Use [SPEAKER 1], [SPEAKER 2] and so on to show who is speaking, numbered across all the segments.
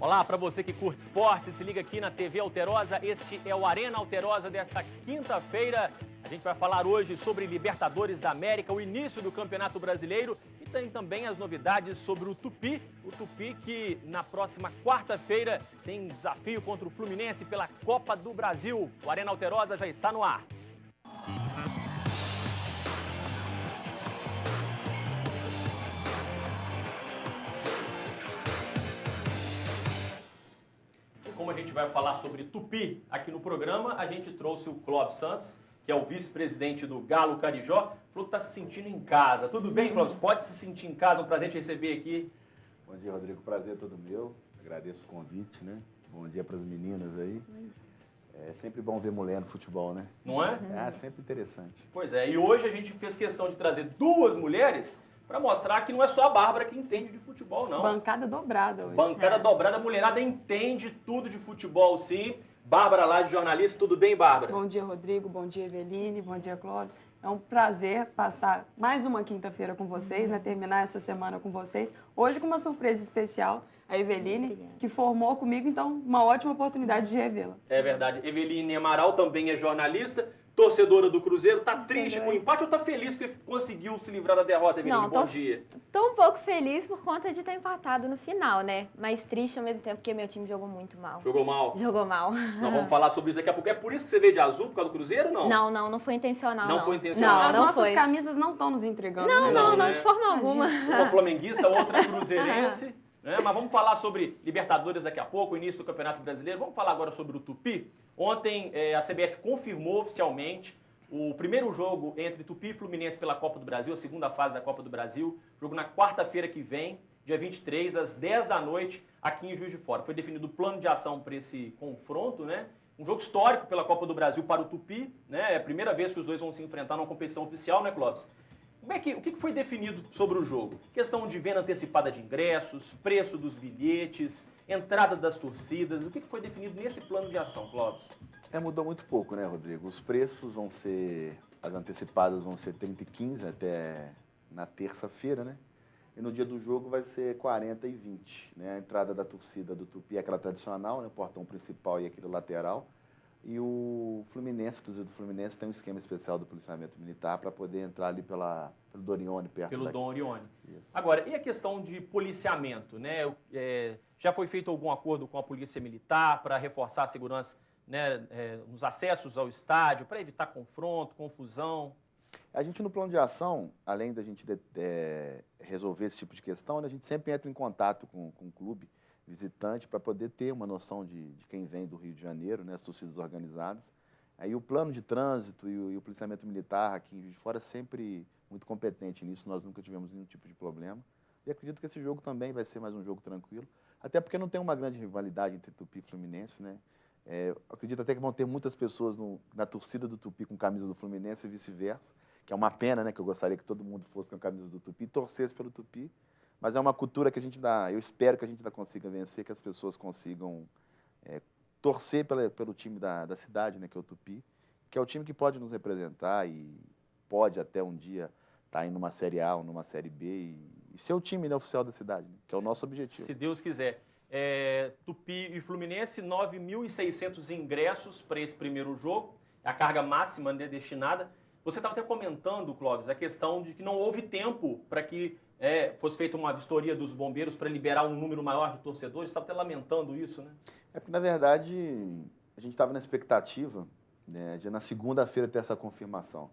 [SPEAKER 1] Olá, para você que curte esporte, se liga aqui na TV Alterosa. Este é o Arena Alterosa desta quinta-feira. A gente vai falar hoje sobre Libertadores da América, o início do Campeonato Brasileiro e tem também as novidades sobre o Tupi. O Tupi que na próxima quarta-feira tem desafio contra o Fluminense pela Copa do Brasil. O Arena Alterosa já está no ar. Como a gente vai falar sobre Tupi aqui no programa, a gente trouxe o Clóvis Santos, que é o vice-presidente do Galo Carijó, falou que está se sentindo em casa. Tudo bem, Clóvis? Pode se sentir em casa, um prazer te receber aqui.
[SPEAKER 2] Bom dia, Rodrigo. Prazer é todo meu. Agradeço o convite, né? Bom dia para as meninas aí. É sempre bom ver mulher no futebol, né?
[SPEAKER 1] Não é?
[SPEAKER 2] É sempre interessante.
[SPEAKER 1] Pois é, e hoje a gente fez questão de trazer duas mulheres para mostrar que não é só a Bárbara que entende de futebol, não.
[SPEAKER 3] Bancada dobrada hoje.
[SPEAKER 1] Bancada dobrada, a mulherada entende tudo de futebol, sim. Bárbara lá de jornalista, tudo bem, Bárbara?
[SPEAKER 3] Bom dia, Rodrigo. Bom dia, Eveline. Bom dia, Clóvis. É um prazer passar mais uma quinta-feira com vocês, né? Terminar essa semana com vocês. Hoje com uma surpresa especial, a Eveline, que formou comigo, então uma ótima oportunidade de revê-la.
[SPEAKER 1] É verdade. Eveline Amaral também é jornalista, torcedora do Cruzeiro. Tá triste com o empate ou tá feliz porque conseguiu se livrar da derrota, Eveline?
[SPEAKER 4] Não,
[SPEAKER 1] Bom dia.
[SPEAKER 4] Tô um pouco feliz por conta de ter empatado no final, né? Mas triste ao mesmo tempo porque meu time jogou muito mal.
[SPEAKER 1] Jogou mal?
[SPEAKER 4] Jogou mal.
[SPEAKER 1] Nós vamos falar sobre isso daqui a pouco. É por isso que você veio de azul, por causa do Cruzeiro ou não?
[SPEAKER 4] Não foi intencional,
[SPEAKER 1] Não
[SPEAKER 4] não.
[SPEAKER 1] foi intencional.
[SPEAKER 3] As
[SPEAKER 4] Não
[SPEAKER 3] nossas
[SPEAKER 4] foi.
[SPEAKER 3] camisas não estão nos entregando.
[SPEAKER 4] Não,
[SPEAKER 1] né?
[SPEAKER 4] de forma alguma.
[SPEAKER 1] Uma flamenguista, outra cruzeirense. Né? Mas vamos falar sobre Libertadores daqui a pouco, o início do Campeonato Brasileiro. Vamos falar agora sobre o Tupi. Ontem a CBF confirmou oficialmente o primeiro jogo entre Tupi e Fluminense pela Copa do Brasil, a segunda fase da Copa do Brasil. Jogo na quarta-feira que vem, dia 23, às 10 da noite, aqui em Juiz de Fora. Foi definido o plano de ação para esse confronto, né? Um jogo histórico pela Copa do Brasil para o Tupi, né? É a primeira vez que os dois vão se enfrentar numa competição oficial, né, Clóvis? O que foi definido sobre o jogo? Questão de venda antecipada de ingressos, preço dos bilhetes, entrada das torcidas. O que foi definido nesse plano de ação, Clóvis?
[SPEAKER 2] Mudou muito pouco, né, Rodrigo? Os preços vão ser, as antecipadas vão ser 30,15 até na terça-feira, né? E no dia do jogo vai ser 40,20, né? A entrada da torcida do Tupi é aquela tradicional, né? O portão principal e aquele lateral. E o Fluminense, a torcida do Fluminense, tem um esquema especial do policiamento militar para poder entrar ali pelo Dorione, perto
[SPEAKER 1] Pelo
[SPEAKER 2] daqui.
[SPEAKER 1] Dom Orione.
[SPEAKER 2] Isso.
[SPEAKER 1] Agora, e a questão de policiamento, né? Já foi feito algum acordo com a Polícia Militar para reforçar a segurança, né, nos acessos ao estádio, para evitar confronto, confusão?
[SPEAKER 2] A gente, no plano de ação, além da gente resolver esse tipo de questão, né, a gente sempre entra em contato com o clube visitante para poder ter uma noção de quem vem do Rio de Janeiro, né, as torcidas organizadas. Aí o plano de trânsito e o policiamento militar aqui em Juiz de Fora é sempre muito competente nisso, nós nunca tivemos nenhum tipo de problema. E acredito que esse jogo também vai ser mais um jogo tranquilo, até porque não tem uma grande rivalidade entre Tupi e Fluminense, né? Acredito até que vão ter muitas pessoas na torcida do Tupi com camisa do Fluminense e vice-versa, que é uma pena, né, que eu gostaria que todo mundo fosse com a camisa do Tupi e torcesse pelo Tupi, mas é uma cultura que eu espero que a gente ainda consiga vencer, que as pessoas consigam torcer pelo time da cidade, né, que é o Tupi, que é o time que pode nos representar e pode até um dia estar aí numa Série A ou numa Série B e ser o time, né, oficial da cidade, né, que é o nosso objetivo.
[SPEAKER 1] Se Deus quiser. Tupi e Fluminense, 9.600 ingressos para esse primeiro jogo, a carga máxima, né, destinada. Você estava até comentando, Clóvis, a questão de que não houve tempo para que fosse feita uma vistoria dos bombeiros para liberar um número maior de torcedores. Você estava até lamentando isso, né?
[SPEAKER 2] Porque, na verdade, a gente estava na expectativa, né, de na segunda-feira ter essa confirmação.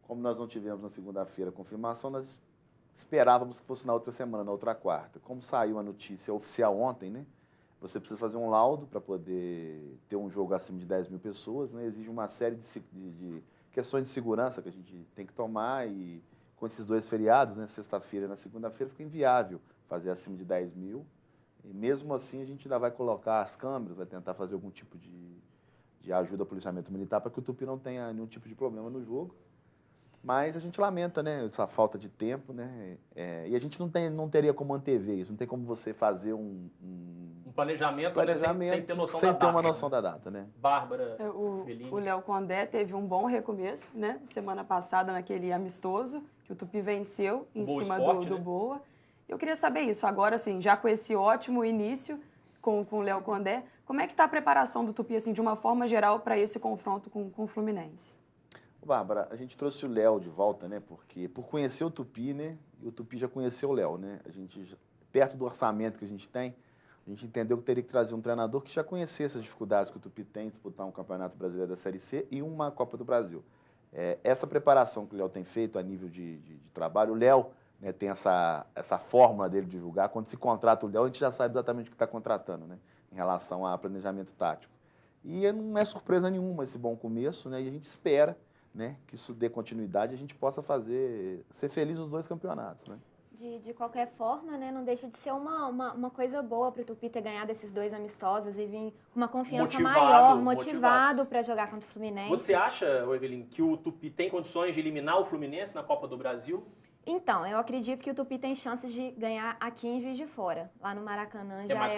[SPEAKER 2] Como nós não tivemos na segunda-feira a confirmação, nós esperávamos que fosse na outra semana, na outra quarta. Como saiu a notícia oficial ontem, né? Você precisa fazer um laudo para poder ter um jogo acima de 10 mil pessoas, né? Exige uma série de questões de segurança que a gente tem que tomar e com esses dois feriados, né? Sexta-feira e na segunda-feira, fica inviável fazer acima de 10 mil. E mesmo assim a gente ainda vai colocar as câmeras, vai tentar fazer algum tipo de ajuda ao policiamento militar para que o Tupi não tenha nenhum tipo de problema no jogo. Mas a gente lamenta, né, essa falta de tempo, né? E a gente não teria como antever isso, não tem como você fazer um
[SPEAKER 1] planejamento, né, sem ter noção
[SPEAKER 2] sem
[SPEAKER 1] da
[SPEAKER 2] ter
[SPEAKER 1] data.
[SPEAKER 2] uma noção da data, né?
[SPEAKER 1] Bárbara,
[SPEAKER 3] O Léo Condé teve um bom recomeço, né? Semana passada, naquele amistoso, que o Tupi venceu em
[SPEAKER 1] Boa
[SPEAKER 3] cima
[SPEAKER 1] Esporte,
[SPEAKER 3] do
[SPEAKER 1] né?
[SPEAKER 3] Boa. Eu queria saber isso. Agora, assim, já com esse ótimo início, com o Léo Condé. Como é que está a preparação do Tupi, assim, de uma forma geral, para esse confronto com o Fluminense?
[SPEAKER 2] Bárbara, a gente trouxe o Léo de volta, né? Porque por conhecer o Tupi, né? E o Tupi já conheceu o Léo, né? A gente, perto do orçamento que a gente tem, a gente entendeu que teria que trazer um treinador que já conhecesse as dificuldades que o Tupi tem em disputar um Campeonato Brasileiro da Série C e uma Copa do Brasil. Essa preparação que o Léo tem feito a nível de trabalho, o Léo, né, tem essa fórmula dele de julgar. Quando se contrata o Léo, a gente já sabe exatamente o que está contratando, né? Em relação a planejamento tático. E não é surpresa nenhuma esse bom começo, né? E a gente espera, né, que isso dê continuidade e a gente possa ser feliz nos 2 campeonatos, né?
[SPEAKER 4] De qualquer forma, né, não deixa de ser uma coisa boa para o Tupi ter ganhado esses 2 amistosos e vir com uma confiança maior, motivado para jogar contra o Fluminense.
[SPEAKER 1] Você acha, Evelyn, que o Tupi tem condições de eliminar o Fluminense na Copa do Brasil?
[SPEAKER 4] Então, eu acredito que o Tupi tem chances de ganhar aqui em Juiz de Fora. Lá no Maracanã já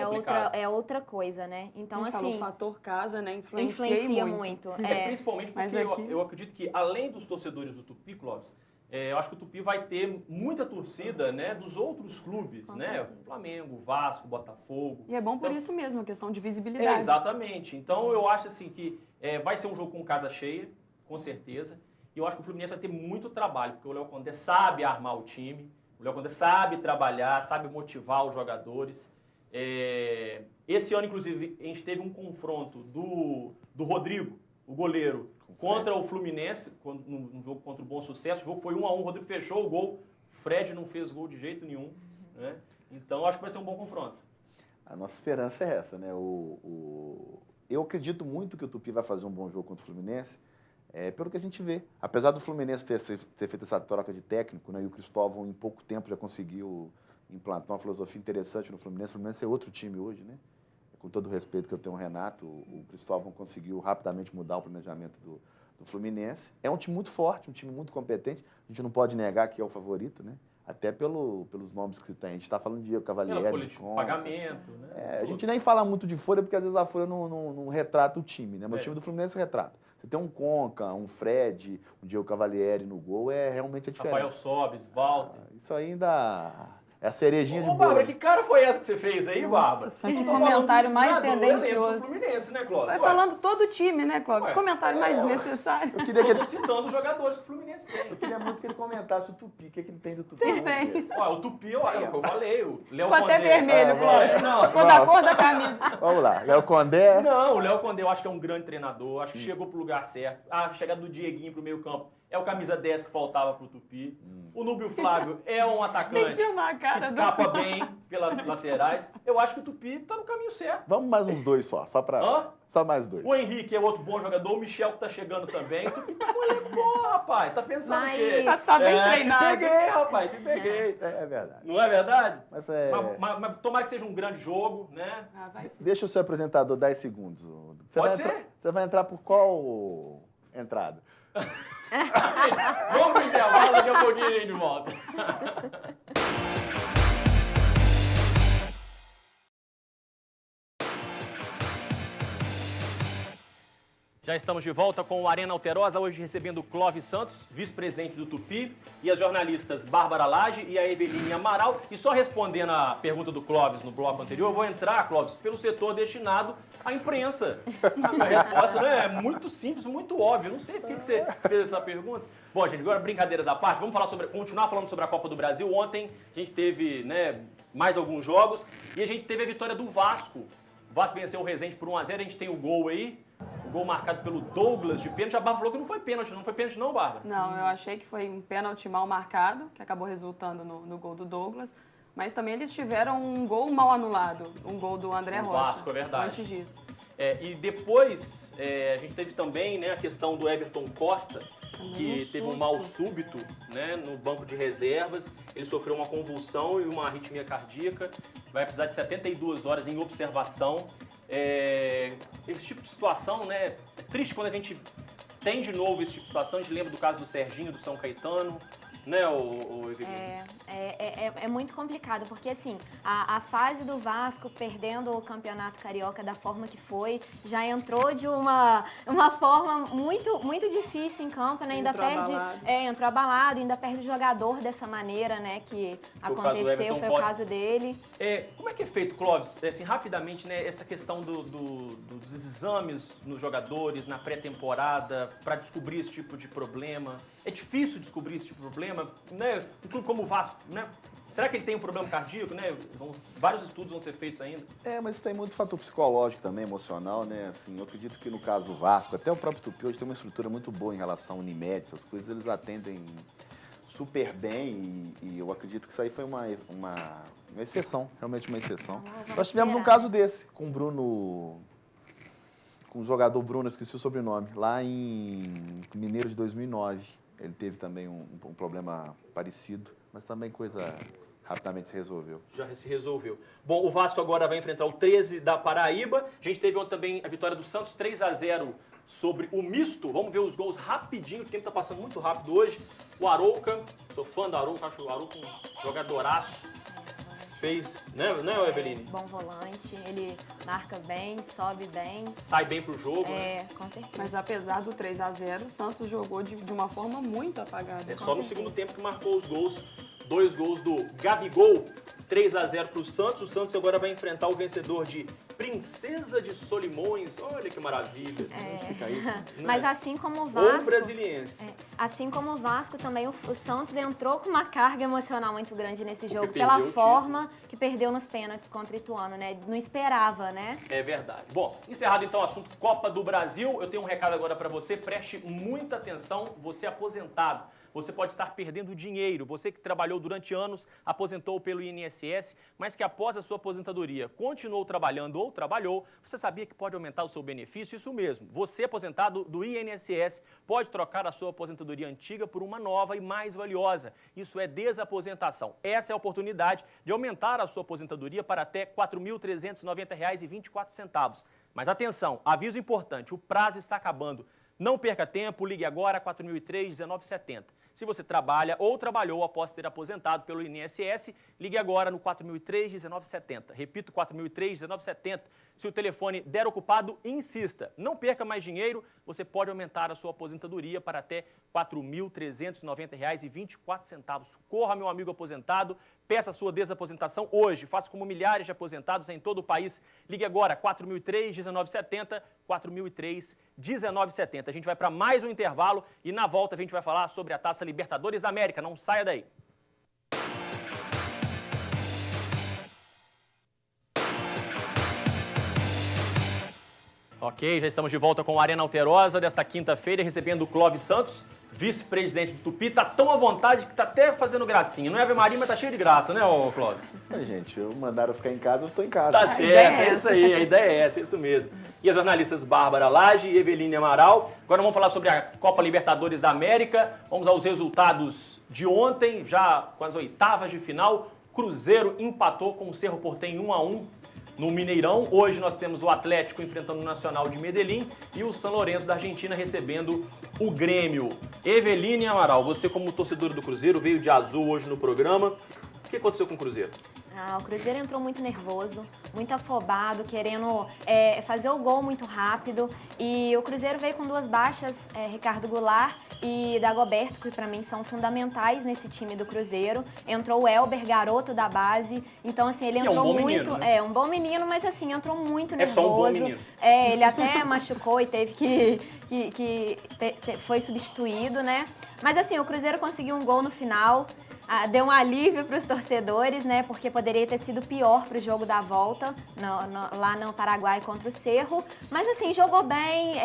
[SPEAKER 4] é outra coisa, né? Então,
[SPEAKER 3] a gente
[SPEAKER 4] assim,
[SPEAKER 3] falou, o fator casa, né? Influencia muito.
[SPEAKER 1] Principalmente porque eu acredito que, além dos torcedores do Tupi, Clóvis, eu acho que o Tupi vai ter muita torcida, né, dos outros clubes,
[SPEAKER 4] Com
[SPEAKER 1] né?
[SPEAKER 4] certeza.
[SPEAKER 1] Flamengo, Vasco, Botafogo.
[SPEAKER 3] E é bom por
[SPEAKER 1] Então,
[SPEAKER 3] isso mesmo, a questão de visibilidade.
[SPEAKER 1] Exatamente. Então, eu acho assim que vai ser um jogo com casa cheia, com certeza. E eu acho que o Fluminense vai ter muito trabalho, porque o Léo Condé sabe armar o time, o Léo Condé sabe trabalhar, sabe motivar os jogadores. Esse ano, inclusive, a gente teve um confronto do Rodrigo, o goleiro, contra o Fluminense, num jogo contra o Bom Sucesso. O jogo foi 1-1, o Rodrigo fechou o gol, Fred não fez gol de jeito nenhum. Né? Então, acho que vai ser um bom confronto.
[SPEAKER 2] A nossa esperança é essa, né? Eu acredito muito que o Tupi vai fazer um bom jogo contra o Fluminense, pelo que a gente vê. Apesar do Fluminense ter feito essa troca de técnico, né, e o Cristóvão em pouco tempo já conseguiu implantar uma filosofia interessante no Fluminense. O Fluminense é outro time hoje, né? Com todo o respeito que eu tenho ao Renato, o Cristóvão conseguiu rapidamente mudar o planejamento do Fluminense. É um time muito forte, um time muito competente. A gente não pode negar que é o favorito, né? Até pelos nomes que se tem. A gente está falando de Diego Cavalieri, de Conca.
[SPEAKER 1] Pagamento, né?
[SPEAKER 2] A gente nem fala muito de Folha, porque às vezes a Folha não retrata o time, né? Mas o time do Fluminense retrata. Você tem um Conca, um Fred, um Diego Cavalieri no gol, realmente é diferente.
[SPEAKER 1] Rafael Sobis, Walter.
[SPEAKER 2] Isso ainda é a cerejinha de bolo.
[SPEAKER 1] Bárbara, que cara foi essa que você fez aí, Bárbara?
[SPEAKER 3] Nossa, que comentário mais tendencioso.
[SPEAKER 1] Fluminense, né, Clóvis?
[SPEAKER 3] Foi falando todo o time, né, Clóvis? Comentário mais desnecessário.
[SPEAKER 2] Eu queria que ele
[SPEAKER 1] citando os jogadores que o Fluminense tem.
[SPEAKER 2] Eu queria muito que ele comentasse o Tupi. O que ele tem do Tupi?
[SPEAKER 3] Tem.
[SPEAKER 1] O Tupi, eu falei. O Léo
[SPEAKER 3] Ficou até
[SPEAKER 1] Condé.
[SPEAKER 3] vermelho, Clóvis. Ficou da cor da camisa.
[SPEAKER 2] Vamos lá. Léo Condé.
[SPEAKER 1] Não, o Léo Condé eu acho que é um grande treinador. Acho que chegou pro lugar certo. A chegada do Dieguinho pro meio campo é o camisa 10 que faltava pro Tupi. O Núbio Flávio é um atacante que escapa bem pelas laterais. Eu acho que o Tupi tá no caminho certo.
[SPEAKER 2] Vamos mais uns 2 só mais 2.
[SPEAKER 1] O Henrique é outro bom jogador, o Michel que tá chegando também. O Tupi tá com ele bom, rapaz. Tá pensando o quê?
[SPEAKER 3] Tá bem treinado.
[SPEAKER 1] Te peguei, rapaz, te peguei.
[SPEAKER 2] É verdade.
[SPEAKER 1] Não é verdade?
[SPEAKER 2] Mas
[SPEAKER 1] tomara que seja um grande jogo, né?
[SPEAKER 3] Vai ser.
[SPEAKER 2] Deixa o seu apresentador 10 segundos. Você vai entrar por qual entrada?
[SPEAKER 1] Vamos pro intervalo, daqui a pouquinho a gente volta. Já estamos de volta com o Arena Alterosa, hoje recebendo o Clóvis Santos, vice-presidente do Tupi, e as jornalistas Bárbara Lage e a Eveline Amaral. E só respondendo a pergunta do Clóvis no bloco anterior, eu vou entrar, Clóvis, pelo setor destinado à imprensa. A resposta, né, é muito simples, muito óbvia. Não sei por que você fez essa pergunta. Bom, gente, agora brincadeiras à parte, vamos continuar falando sobre a Copa do Brasil. Ontem a gente teve, né, mais alguns jogos e a gente teve a vitória do Vasco. O Vasco venceu o Resende por 1-0, a gente tem o gol aí. O gol marcado pelo Douglas de pênalti. A Bárbara falou que não foi pênalti. Não foi pênalti não, Bárbara?
[SPEAKER 3] Não, eu achei que foi um pênalti mal marcado, que acabou resultando no gol do Douglas. Mas também eles tiveram um gol mal anulado, um gol do André Rocha.
[SPEAKER 1] Vasco, é verdade.
[SPEAKER 3] Antes disso.
[SPEAKER 1] E depois, a gente teve também, né, a questão do Everton Costa, que teve um mal súbito, né, no banco de reservas. Ele sofreu uma convulsão e uma arritmia cardíaca. Vai precisar de 72 horas em observação. Esse tipo de situação, né, é triste quando a gente tem de novo esse tipo de situação. A gente lembra do caso do Serginho, do São Caetano, né, o Evelyn?
[SPEAKER 4] é muito complicado, porque assim, a fase do Vasco perdendo o Campeonato Carioca da forma que foi, já entrou de uma forma muito difícil em campo, né? Entrou abalado, ainda perde o jogador dessa maneira, né? Que aconteceu, foi o caso dele.
[SPEAKER 1] Como é que é feito, Clóvis, assim, rapidamente, né? Essa questão dos exames nos jogadores, na pré-temporada, para descobrir esse tipo de problema? É difícil descobrir esse tipo de problema, né? Um clube como o Vasco, né? Será que ele tem um problema cardíaco, né? Vários estudos vão ser feitos ainda.
[SPEAKER 2] Mas tem muito fator psicológico também, emocional, né? Assim, eu acredito que no caso do Vasco, até o próprio Tupi hoje tem uma estrutura muito boa em relação ao Unimed, essas coisas, eles atendem super bem e eu acredito que isso aí foi uma exceção, realmente uma exceção. Nós tivemos um caso desse com o Bruno, com o jogador Bruno, esqueci o sobrenome, lá em Mineiro de 2009. Ele teve também um problema parecido, mas também coisa rapidamente se resolveu. Já se resolveu.
[SPEAKER 1] Bom, o Vasco agora vai enfrentar o 13 da Paraíba. A gente teve ontem também a vitória do Santos, 3-0 sobre o Misto. Vamos ver os gols rapidinho, porque ele está passando muito rápido hoje. O Arouca, sou fã do Arouca, acho o Arouca um jogadoraço. Fez, né, Eveline?
[SPEAKER 4] Bom volante, ele marca bem, sobe bem.
[SPEAKER 1] Sai bem pro jogo, né?
[SPEAKER 4] Com certeza.
[SPEAKER 3] Mas apesar do 3-0, o Santos jogou de uma forma muito apagada.
[SPEAKER 1] Só no segundo tempo que marcou os gols. 2 gols do Gabigol, 3-0 pro Santos. O Santos agora vai enfrentar o vencedor de Princesa de Solimões. Olha que maravilha.
[SPEAKER 2] Fica aí,
[SPEAKER 4] mas assim como o Vasco...
[SPEAKER 1] Ou brasiliense.
[SPEAKER 4] Assim como o Vasco, também o Santos entrou com uma carga emocional muito grande nesse jogo, pela forma que perdeu nos pênaltis contra o Ituano, né? Não esperava, né?
[SPEAKER 1] É verdade. Bom, encerrado então o assunto Copa do Brasil, eu tenho um recado agora para você. Preste muita atenção, você aposentado. Você pode estar perdendo dinheiro. Você que trabalhou durante anos, aposentou pelo INSS, mas que após a sua aposentadoria continuou trabalhando ou trabalhou, você sabia que pode aumentar o seu benefício? Isso mesmo. Você, aposentado do INSS, pode trocar a sua aposentadoria antiga por uma nova e mais valiosa. Isso é desaposentação. Essa é a oportunidade de aumentar a sua aposentadoria para até R$ 4.390,24. Mas atenção, aviso importante, o prazo está acabando. Não perca tempo, ligue agora 4003-1970. Se você trabalha ou trabalhou após ter aposentado pelo INSS, ligue agora no 4003-1970. Repito, 4003-1970. Se o telefone der ocupado, insista. Não perca mais dinheiro, você pode aumentar a sua aposentadoria para até R$ 4.390,24. Corra, meu amigo aposentado, peça a sua desaposentação hoje. Faça como milhares de aposentados em todo o país. Ligue agora, 4003-1970, 4003-1970. A gente vai para mais um intervalo e na volta a gente vai falar sobre a Taça Libertadores da América. Não saia daí. Ok, já estamos de volta com a Arena Alterosa desta quinta-feira, recebendo o Clóvis Santos, vice-presidente do Tupi. Tá tão à vontade que tá até fazendo gracinha. Não é Ave Maria, mas tá cheio de graça, né, Clóvis?
[SPEAKER 2] Gente, mandaram ficar em casa, eu tô em casa.
[SPEAKER 1] Tá certo, é isso aí, a ideia é essa, isso mesmo. E as jornalistas Bárbara Lage e Eveline Amaral. Agora vamos falar sobre a Copa Libertadores da América. Vamos aos resultados de ontem, já com as oitavas de final. Cruzeiro empatou com o Cerro Porteño 1-1. No Mineirão, hoje nós temos o Atlético enfrentando o Nacional de Medellín e o São Lourenço da Argentina recebendo o Grêmio. Eveline Amaral, você como torcedora do Cruzeiro, veio de azul hoje no programa. O que aconteceu com o Cruzeiro?
[SPEAKER 4] O Cruzeiro entrou muito nervoso, muito afobado, querendo fazer o gol muito rápido. E o Cruzeiro veio com 2 baixas, Ricardo Goulart e Dagoberto, que para mim são fundamentais nesse time do Cruzeiro. Entrou o Elber, garoto da base. Então, assim, ele entrou
[SPEAKER 1] um bom
[SPEAKER 4] muito...
[SPEAKER 1] Menino, né?
[SPEAKER 4] Um bom menino, mas assim, entrou muito nervoso.
[SPEAKER 1] É só um bom menino.
[SPEAKER 4] Ele até machucou e teve que foi substituído, né? Mas assim, o Cruzeiro conseguiu um gol no final. Deu um alívio para os torcedores, né? Porque poderia ter sido pior para o jogo da volta, lá no Paraguai contra o Cerro. Mas assim, jogou bem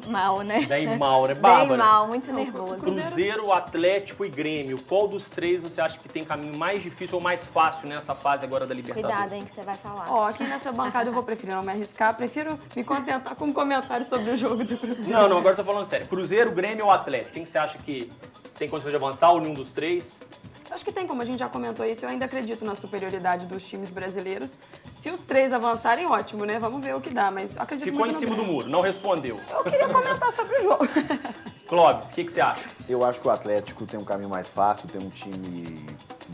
[SPEAKER 4] mal, né?
[SPEAKER 1] Bem mal, né, Bárbara?
[SPEAKER 4] Bem mal, muito nervoso.
[SPEAKER 1] Cruzeiro, Atlético e Grêmio. Qual dos 3 você acha que tem caminho mais difícil ou mais fácil nessa fase agora da Libertadores?
[SPEAKER 4] Cuidado, hein, que você vai falar.
[SPEAKER 3] Aqui nessa bancada eu vou preferir não me arriscar, prefiro me contentar com um comentário sobre o jogo do Cruzeiro.
[SPEAKER 1] Não, agora eu tô falando sério. Cruzeiro, Grêmio ou Atlético? Quem você acha que tem condições de avançar ou nenhum dos 3?
[SPEAKER 3] Acho que tem, como a gente já comentou isso, eu ainda acredito na superioridade dos times brasileiros. Se os 3 avançarem, ótimo, né? Vamos ver o que dá, mas eu acredito
[SPEAKER 1] Ficou
[SPEAKER 3] muito
[SPEAKER 1] em cima do
[SPEAKER 3] Grêmio.
[SPEAKER 1] muro, não respondeu.
[SPEAKER 3] Eu queria comentar sobre o jogo.
[SPEAKER 1] Clóvis, o que você acha?
[SPEAKER 2] Eu acho que o Atlético tem um caminho mais fácil, tem um time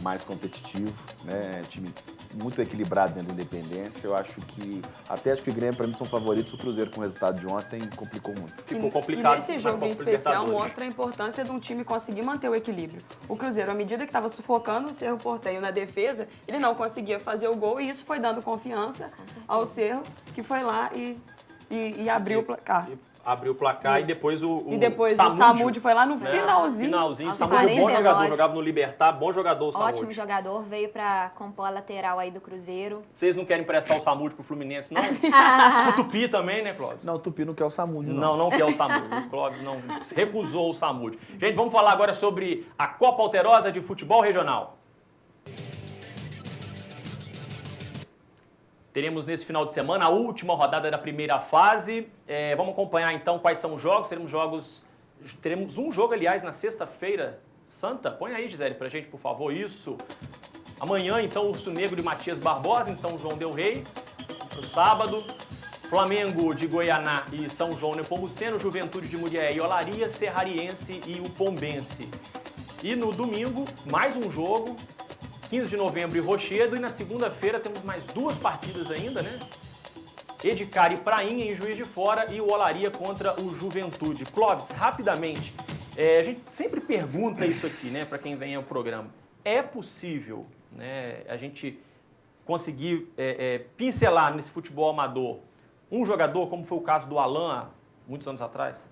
[SPEAKER 2] mais competitivo, né? Time muito equilibrado dentro da Independência. Eu acho que acho que o Grêmio, para mim, são favoritos. O Cruzeiro, com o resultado de ontem, complicou muito.
[SPEAKER 1] Ficou complicado.
[SPEAKER 3] E nesse jogo em especial mostra a importância de um time conseguir manter o equilíbrio. O Cruzeiro, à medida que estava sufocando o Cerro Porteño na defesa, ele não conseguia fazer o gol e isso foi dando confiança ao Cerro, que foi lá e abriu o placar.
[SPEAKER 1] Abriu o placar
[SPEAKER 3] Isso.
[SPEAKER 1] e depois o
[SPEAKER 3] Samúdio foi lá no finalzinho.
[SPEAKER 1] Finalzinho.
[SPEAKER 4] Aos
[SPEAKER 1] Samúdio, bom
[SPEAKER 4] 49.
[SPEAKER 1] jogador, jogava no Libertad, bom jogador o Samúdio.
[SPEAKER 4] Ótimo jogador, veio pra compor a lateral aí do Cruzeiro.
[SPEAKER 1] Vocês não querem emprestar o Samúdio pro Fluminense, não? O Tupi também, né, Clóvis?
[SPEAKER 2] Não, o Tupi não quer o Samúdio,
[SPEAKER 1] Não quer o Samúdio. O Clóvis não recusou o Samúdio. Gente, vamos falar agora sobre a Copa Alterosa de Futebol Regional. Teremos nesse final de semana a última rodada da primeira fase. Vamos acompanhar então quais são os jogos. Teremos um jogo, aliás, na sexta-feira santa. Põe aí, Gisele, pra gente, por favor, isso. Amanhã, então, Urso Negro e Matias Barbosa em São João del Rei. No sábado, Flamengo de Goianá e São João Nepomuceno, Juventude de Murié e Olaria, Serrariense e o Pombense. E no domingo, mais um jogo. 15 de novembro e Rochedo, e na segunda-feira temos mais duas partidas ainda, né? Edicar e Prainha em Juiz de Fora e o Olaria contra o Juventude. Clóvis, rapidamente, a gente sempre pergunta isso aqui, né, para quem vem ao programa. É possível, né, a gente conseguir pincelar nesse futebol amador um jogador, como foi o caso do Alan há muitos anos atrás?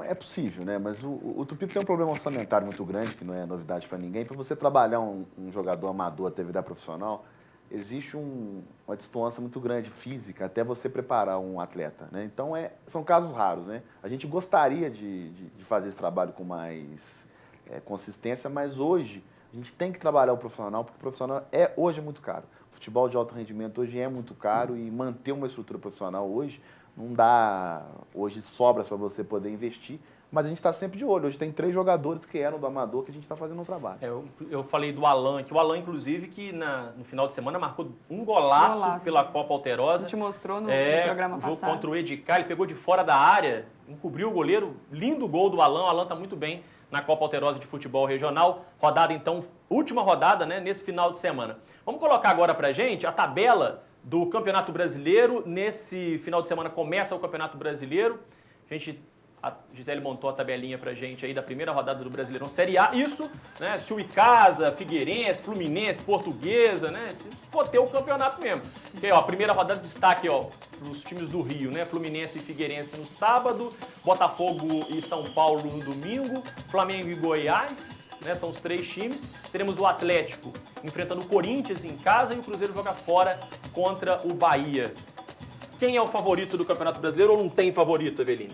[SPEAKER 2] É possível, né? Mas o Tupi tem um problema orçamentário muito grande, que não é novidade para ninguém. Para você trabalhar um jogador amador até virar profissional, existe uma distância muito grande física até você preparar um atleta, né? Então, são casos raros, né? A gente gostaria de fazer esse trabalho com mais consistência, mas hoje a gente tem que trabalhar o profissional, porque o profissional hoje é muito caro. O futebol de alto rendimento hoje é muito caro e manter uma estrutura profissional hoje não dá hoje sobras para você poder investir, mas a gente está sempre de olho. Hoje tem 3 jogadores que eram do amador que a gente está fazendo um trabalho.
[SPEAKER 1] Eu falei do Alan, que o Alan, inclusive, que no final de semana marcou um golaço pela Copa Alterosa.
[SPEAKER 3] A gente mostrou no programa
[SPEAKER 1] jogo
[SPEAKER 3] passado.
[SPEAKER 1] Contra o Edicar, ele pegou de fora da área, encobriu o goleiro, lindo gol do Alan. O Alan está muito bem na Copa Alterosa de Futebol Regional. Rodada, então, última rodada, né, nesse final de semana. Vamos colocar agora pra gente a tabela do Campeonato Brasileiro. Nesse final de semana começa o Campeonato Brasileiro. A Gisele montou a tabelinha pra gente aí da primeira rodada do Brasileirão Série A. Isso, né? Suicasa, Figueirense, Fluminense, Portuguesa, né? Se for ter o campeonato mesmo. Porque, ó, a primeira rodada de destaque, ó, os times do Rio, né? Fluminense e Figueirense no sábado, Botafogo e São Paulo no domingo, Flamengo e Goiás, né? São os 3 times. Teremos o Atlético enfrentando o Corinthians em casa e o Cruzeiro joga fora contra o Bahia. Quem é o favorito do Campeonato Brasileiro ou não tem favorito, Eveline?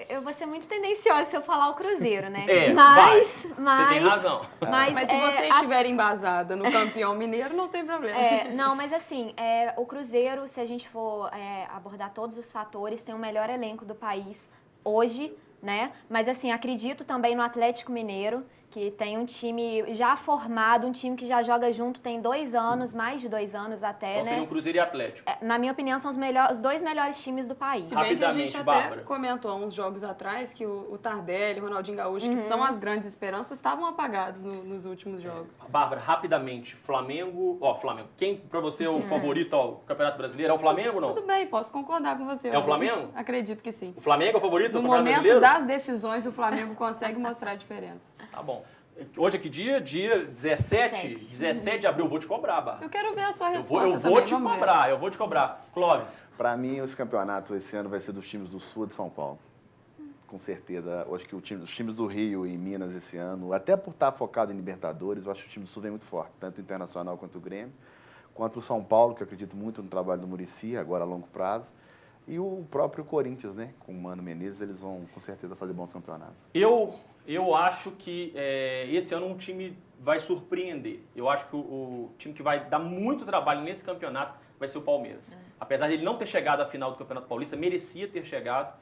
[SPEAKER 4] Eu vou ser muito tendenciosa se eu falar o Cruzeiro, né?
[SPEAKER 1] Você tem razão.
[SPEAKER 3] Mas se você estiver embasada no campeão mineiro, não tem problema.
[SPEAKER 4] Não, mas assim, o Cruzeiro, se a gente for abordar todos os fatores, tem o melhor elenco do país hoje, né? Mas assim, acredito também no Atlético Mineiro, que tem um time já formado, um time que já joga junto tem 2 anos, mais de 2 anos até,
[SPEAKER 1] Então seria o Cruzeiro e Atlético.
[SPEAKER 4] Na minha opinião, são os 2 melhores times do país.
[SPEAKER 3] Se bem que a gente até
[SPEAKER 1] Bárbara.
[SPEAKER 3] comentou há uns jogos atrás que o Tardelli, o Ronaldinho Gaúcho, que são as grandes esperanças, estavam apagados nos últimos jogos.
[SPEAKER 1] Bárbara, rapidamente, Flamengo. Quem pra você é o favorito ao Campeonato Brasileiro? É o Flamengo ou não?
[SPEAKER 3] Tudo bem, posso concordar com você.
[SPEAKER 1] É o Flamengo?
[SPEAKER 3] Acredito que sim.
[SPEAKER 1] O Flamengo é o favorito
[SPEAKER 3] No
[SPEAKER 1] do Campeonato
[SPEAKER 3] momento
[SPEAKER 1] Brasileiro?
[SPEAKER 3] das decisões, o Flamengo consegue mostrar a diferença.
[SPEAKER 1] Tá bom. Hoje é que dia? Dia 17? 17 de abril. Eu vou te cobrar, Bárbara.
[SPEAKER 3] Eu quero ver a sua resposta
[SPEAKER 1] Eu vou te cobrar. Clóvis.
[SPEAKER 2] Para mim, esse campeonato esse ano vai ser dos times do Sul de São Paulo. Com certeza. Eu acho que os times do Rio e Minas esse ano, até por estar focado em Libertadores, eu acho que o time do Sul vem muito forte, tanto o Internacional quanto o Grêmio, quanto o São Paulo, que eu acredito muito no trabalho do Muricy, agora a longo prazo, e o próprio Corinthians, né? Com o Mano Menezes, eles vão com certeza fazer bons campeonatos.
[SPEAKER 1] Eu acho que esse ano um time vai surpreender. Eu acho que o time que vai dar muito trabalho nesse campeonato vai ser o Palmeiras. Apesar de ele não ter chegado à final do Campeonato Paulista, merecia ter chegado.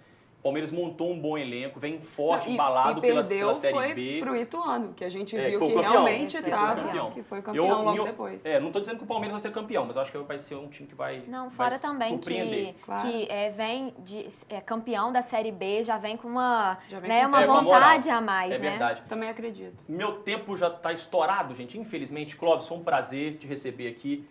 [SPEAKER 1] Palmeiras montou um bom elenco, vem forte,
[SPEAKER 3] E
[SPEAKER 1] embalado pela Série
[SPEAKER 3] foi
[SPEAKER 1] B.
[SPEAKER 3] pro Ituano, que a gente
[SPEAKER 1] É,
[SPEAKER 3] viu
[SPEAKER 1] foi
[SPEAKER 3] que
[SPEAKER 1] o campeão.
[SPEAKER 3] realmente
[SPEAKER 1] Foi
[SPEAKER 3] estava,
[SPEAKER 1] campeão.
[SPEAKER 3] que foi campeão logo depois.
[SPEAKER 1] Não tô dizendo que o Palmeiras vai ser campeão, mas eu acho que vai ser um time que vai
[SPEAKER 4] Não,
[SPEAKER 1] vai
[SPEAKER 4] fora também
[SPEAKER 1] surpreender.
[SPEAKER 3] Claro.
[SPEAKER 4] que vem de campeão da Série B, já vem com uma,
[SPEAKER 3] Já vem
[SPEAKER 4] né,
[SPEAKER 3] com
[SPEAKER 4] uma
[SPEAKER 3] fé,
[SPEAKER 1] com
[SPEAKER 4] vontade
[SPEAKER 1] moral.
[SPEAKER 4] a mais,
[SPEAKER 1] É
[SPEAKER 4] né?
[SPEAKER 1] verdade.
[SPEAKER 3] Também acredito.
[SPEAKER 1] Meu tempo já está estourado, gente. Infelizmente, Clóvis, foi um prazer te receber aqui.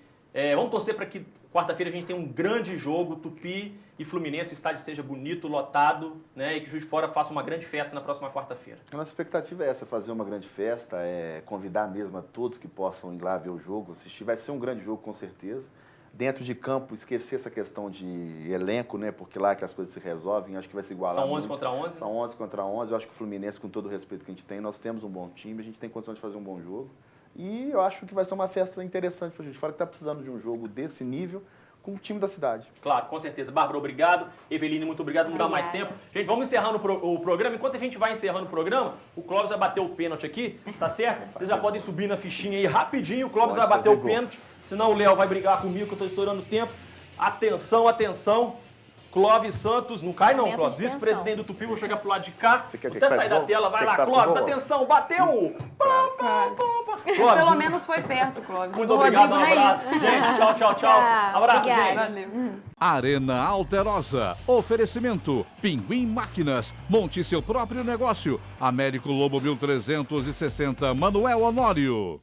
[SPEAKER 1] Vamos torcer para que quarta-feira a gente tenha um grande jogo, Tupi e Fluminense, o estádio seja bonito, lotado, né? E que o Juiz de Fora faça uma grande festa na próxima quarta-feira.
[SPEAKER 2] A nossa expectativa é essa, fazer uma grande festa, convidar mesmo a todos que possam ir lá ver o jogo, assistir. Vai ser um grande jogo, com certeza. Dentro de campo, esquecer essa questão de elenco, né? Porque lá que as coisas se resolvem, acho que vai se igualar
[SPEAKER 1] São 11
[SPEAKER 2] muito.
[SPEAKER 1] contra 11?
[SPEAKER 2] São 11 contra 11. Eu acho que o Fluminense, com todo o respeito que a gente tem, nós temos um bom time, a gente tem condição de fazer um bom jogo. E eu acho que vai ser uma festa interessante pra gente. Fora que tá precisando de um jogo desse nível com o time da cidade.
[SPEAKER 1] Claro, com certeza. Bárbara, obrigado. Eveline, muito obrigado. Não dá mais tempo. Gente, vamos encerrando o programa. Enquanto a gente vai encerrando o programa, o Clóvis vai bater o pênalti aqui, tá certo? Vocês já podem subir na fichinha aí rapidinho. O Clóvis vai bater o pênalti, senão o Léo vai brigar comigo que eu tô estourando tempo. Atenção, atenção. Clóvis Santos, não cai não,
[SPEAKER 4] Momento
[SPEAKER 1] Clóvis.
[SPEAKER 4] de tensão.
[SPEAKER 1] Vice-presidente do Tupi, vou chegar pro lado de cá.
[SPEAKER 2] Você quer
[SPEAKER 1] Vou
[SPEAKER 2] que
[SPEAKER 1] até
[SPEAKER 2] faça
[SPEAKER 1] sair da
[SPEAKER 2] gol?
[SPEAKER 1] tela, vai
[SPEAKER 2] Quer
[SPEAKER 1] lá,
[SPEAKER 2] que faça
[SPEAKER 1] Clóvis,
[SPEAKER 2] gol?
[SPEAKER 1] atenção, bateu!
[SPEAKER 3] Quase. Mas
[SPEAKER 1] Clóvis,
[SPEAKER 3] pelo menos foi perto, Clóvis. O
[SPEAKER 1] muito
[SPEAKER 3] do
[SPEAKER 1] obrigado,
[SPEAKER 3] Rodrigo
[SPEAKER 1] um
[SPEAKER 3] não é
[SPEAKER 1] abraço.
[SPEAKER 3] isso.
[SPEAKER 1] Gente, tchau, tchau, tchau.
[SPEAKER 4] Tchau,
[SPEAKER 1] Abraço,
[SPEAKER 4] obrigada.
[SPEAKER 1] gente.
[SPEAKER 3] Valeu.
[SPEAKER 5] Arena Alterosa. Oferecimento. Pinguim Máquinas. Monte seu próprio negócio. Américo Lobo 1360, Manuel Honório.